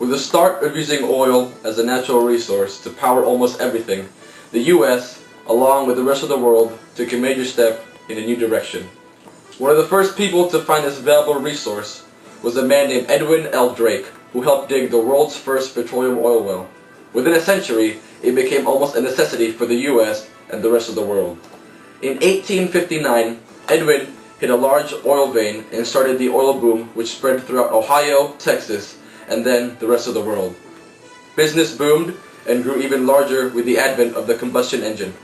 With the start of using oil as a natural resource to power almost everything, the U.S., along with the rest of the world, took a major step in a new direction. One of the first people to find this valuable resource was a man named Edwin L. Drake, who helped dig the world's first petroleum oil well. Within a century, it became almost a necessity for the U.S. and the rest of the world. In 1859, Edwin hit a large oil vein and started the oil boom, which spread throughout Ohio, Texas, and then the rest of the world. Business boomed and grew even larger with the advent of the combustion engine.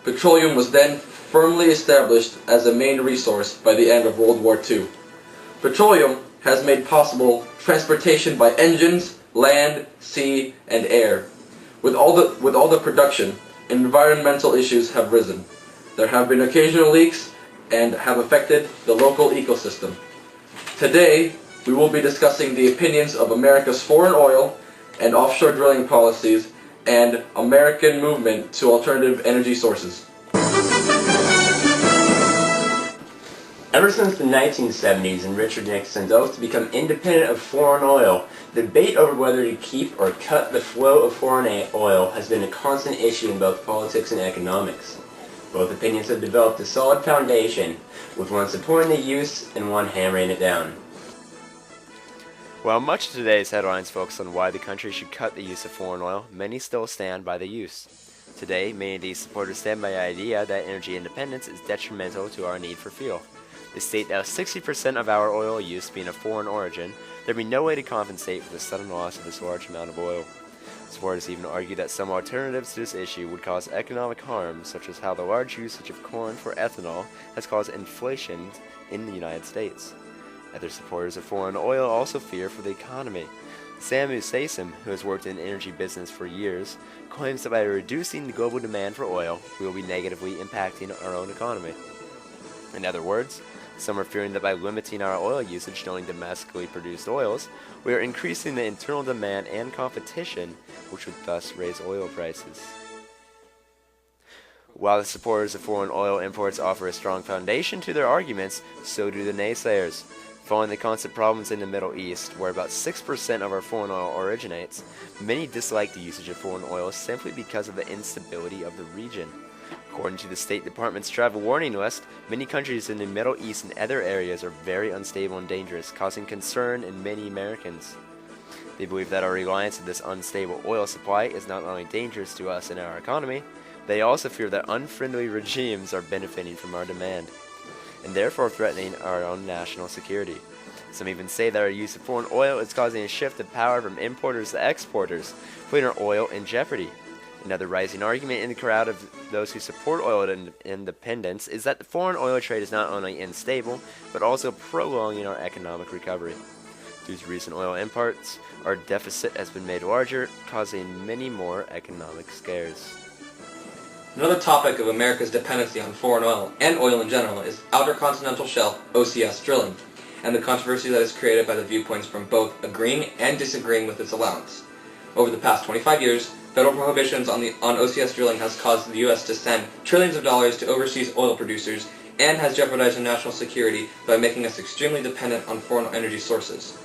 Petroleum was then firmly established as a main resource by the end of World War II. Petroleum has made possible transportation by engines, land, sea, and air. With all the production, environmental issues have risen. There have been occasional leaks and have affected the local ecosystem. Today, we will be discussing the opinions of America's foreign oil and offshore drilling policies and American movement to alternative energy sources. Ever since the 1970s and Richard Nixon's oath to become independent of foreign oil, the debate over whether to keep or cut the flow of foreign oil has been a constant issue in both politics and economics. Both opinions have developed a solid foundation, with one supporting the use and one hammering it down. While much of today's headlines focus on why the country should cut the use of foreign oil, many still stand by the use. Today, many of these supporters stand by the idea that energy independence is detrimental to our need for fuel. They state that with 60% of our oil use being of foreign origin, there would be no way to compensate for the sudden loss of this large amount of oil. Supporters even argue that some alternatives to this issue would cause economic harm, such as how the large usage of corn for ethanol has caused inflation in the United States. Other supporters of foreign oil also fear for the economy. Samu Saysim, who has worked in the energy business for years, claims that by reducing the global demand for oil, we will be negatively impacting our own economy. In other words, some are fearing that by limiting our oil usage to only domestically produced oils, we are increasing the internal demand and competition, which would thus raise oil prices. While the supporters of foreign oil imports offer a strong foundation to their arguments, so do the naysayers. Following the constant problems in the Middle East, where about 6% of our foreign oil originates, many dislike the usage of foreign oil simply because of the instability of the region. According to the State Department's travel warning list, many countries in the Middle East and other areas are very unstable and dangerous, causing concern in many Americans. They believe that our reliance on this unstable oil supply is not only dangerous to us and our economy, they also fear that unfriendly regimes are benefiting from our demand, and therefore threatening our own national security. Some even say that our use of foreign oil is causing a shift of power from importers to exporters, putting our oil in jeopardy. Another rising argument in the crowd of those who support oil independence is that the foreign oil trade is not only unstable, but also prolonging our economic recovery. Due to recent oil imports, our deficit has been made larger, causing many more economic scares. Another topic of America's dependency on foreign oil, and oil in general, is Outer Continental Shelf OCS drilling, and the controversy that is created by the viewpoints from both agreeing and disagreeing with its allowance. Over the past 25 years, federal prohibitions on OCS drilling has caused the U.S. to send trillions of dollars to overseas oil producers and has jeopardized our national security by making us extremely dependent on foreign energy sources.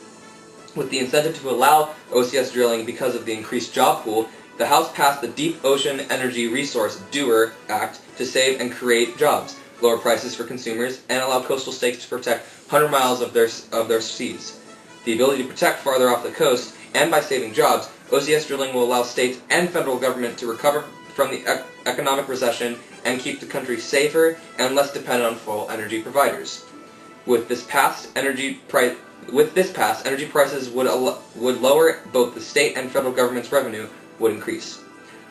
With the incentive to allow OCS drilling because of the increased job pool, the House passed the Deep Ocean Energy Resource DOER Act to save and create jobs, lower prices for consumers, and allow coastal states to protect 100 miles of their seas. The ability to protect farther off the coast, and by saving jobs, OCS drilling will allow states and federal government to recover from the economic recession and keep the country safer and less dependent on foreign energy providers. With this passed, energy prices would lower. Both the state and federal government's revenue would increase.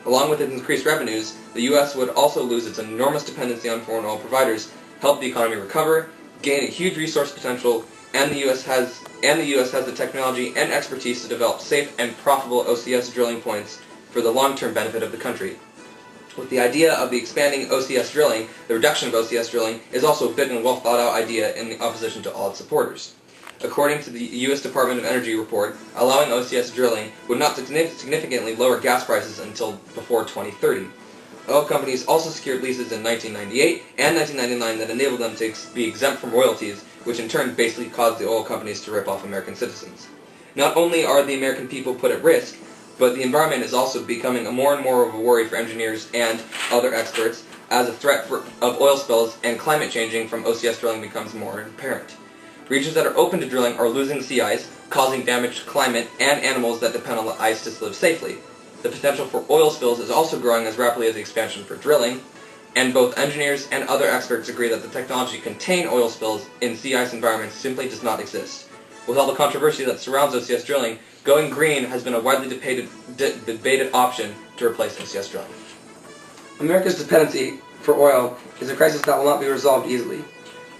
Along with its increased revenues, the U.S. would also lose its enormous dependency on foreign oil providers, help the economy recover, gain a huge resource potential, and the U.S. has the technology and expertise to develop safe and profitable OCS drilling points for the long-term benefit of the country. With the idea of the expanding OCS drilling, the reduction of OCS drilling is also a big and well-thought-out idea in opposition to all its supporters. According to the U.S. Department of Energy report, allowing OCS drilling would not significantly lower gas prices until before 2030. Oil companies also secured leases in 1998 and 1999 that enabled them to be exempt from royalties, which in turn basically caused the oil companies to rip off American citizens. Not only are the American people put at risk, but the environment is also becoming more and more of a worry for engineers and other experts as a threat of oil spills and climate changing from OCS drilling becomes more apparent. Regions that are open to drilling are losing sea ice, causing damage to climate and animals that depend on the ice to live safely. The potential for oil spills is also growing as rapidly as the expansion for drilling, and both engineers and other experts agree that the technology to contain oil spills in sea ice environments simply does not exist. With all the controversy that surrounds OCS drilling, going green has been a widely debated option to replace OCS drilling. America's dependency for oil is a crisis that will not be resolved easily.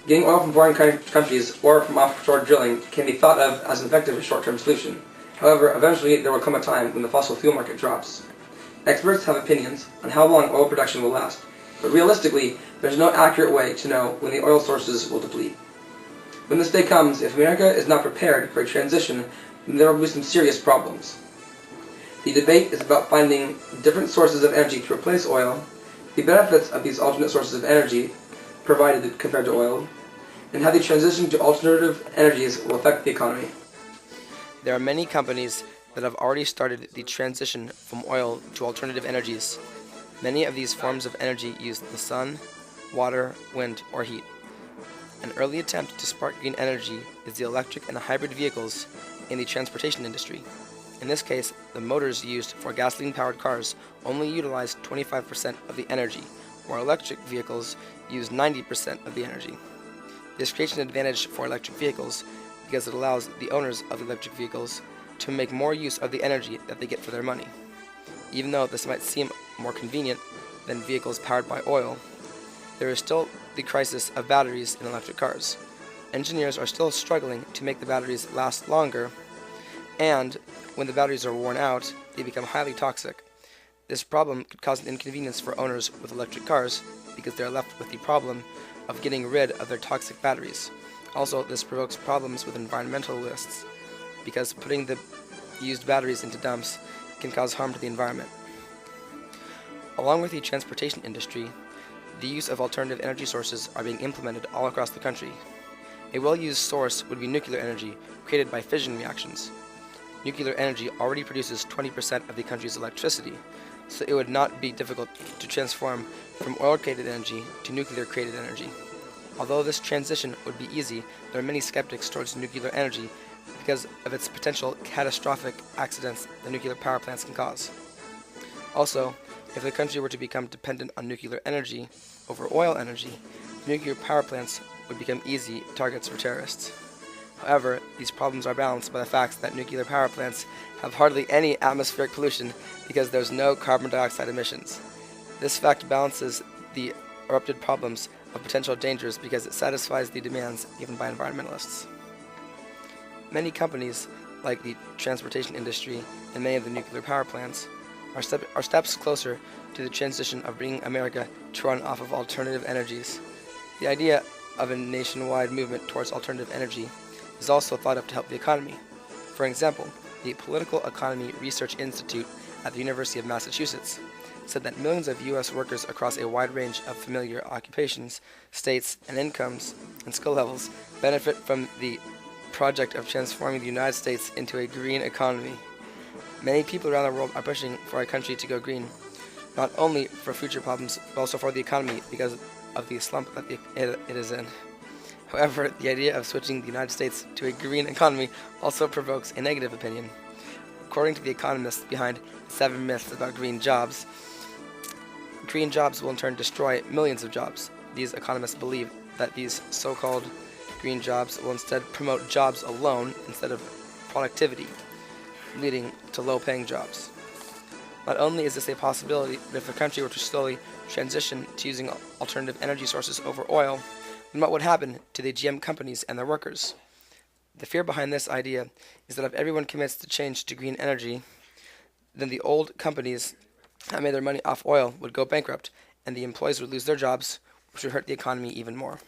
Getting oil from foreign countries or from offshore drilling can be thought of as an effective short-term solution. However, eventually there will come a time when the fossil fuel market drops. Experts have opinions on how long oil production will last, but realistically, there's no accurate way to know when the oil sources will deplete. When this day comes, if America is not prepared for a transition, then there will be some serious problems. The debate is about finding different sources of energy to replace oil, the benefits of these alternate sources of energy provided compared to oil, and how the transition to alternative energies will affect the economy. There are many companies that have already started the transition from oil to alternative energies. Many of these forms of energy use the sun, water, wind, or heat. An early attempt to spark green energy is the electric and hybrid vehicles in the transportation industry. In this case, the motors used for gasoline-powered cars only utilize 25% of the energy, while electric vehicles use 90% of the energy. This creates an advantage for electric vehicles because it allows the owners of electric vehicles to make more use of the energy that they get for their money. Even though this might seem more convenient than vehicles powered by oil, there is still the crisis of batteries in electric cars. Engineers are still struggling to make the batteries last longer, and when the batteries are worn out, they become highly toxic. This problem could cause an inconvenience for owners with electric cars because they are left with the problem of getting rid of their toxic batteries. Also, this provokes problems with environmentalists because putting the used batteries into dumps can cause harm to the environment. Along with the transportation industry, the use of alternative energy sources are being implemented all across the country. A well-used source would be nuclear energy created by fission reactions. Nuclear energy already produces 20% of the country's electricity, so it would not be difficult to transform from oil-created energy to nuclear-created energy. Although this transition would be easy, there are many skeptics towards nuclear energy because of its potential catastrophic accidents that nuclear power plants can cause. Also, if the country were to become dependent on nuclear energy over oil energy, nuclear power plants would become easy targets for terrorists. However, these problems are balanced by the fact that nuclear power plants have hardly any atmospheric pollution because there's no carbon dioxide emissions. This fact balances the erupted problems of potential dangers because it satisfies the demands given by environmentalists. Many companies, like the transportation industry and many of the nuclear power plants, are steps closer to the transition of bringing America to run off of alternative energies. The idea of a nationwide movement towards alternative energy is also thought of to help the economy. For example, the Political Economy Research Institute at the University of Massachusetts said that millions of U.S. workers across a wide range of familiar occupations, states, and incomes and skill levels benefit from the project of transforming the United States into a green economy. Many people around the world are pushing for our country to go green, not only for future problems, but also for the economy because of the slump that it is in. However, the idea of switching the United States to a green economy also provokes a negative opinion. According to the economists behind 7 myths about green jobs will in turn destroy millions of jobs. These economists believe that these so-called green jobs will instead promote jobs alone instead of productivity, leading to low-paying jobs. Not only is this a possibility, but if the country were to slowly transition to using alternative energy sources over oil, then what would happen to the GM companies and their workers? The fear behind this idea is that if everyone commits to change to green energy, then the old companies that made their money off oil would go bankrupt, and the employees would lose their jobs, which would hurt the economy even more.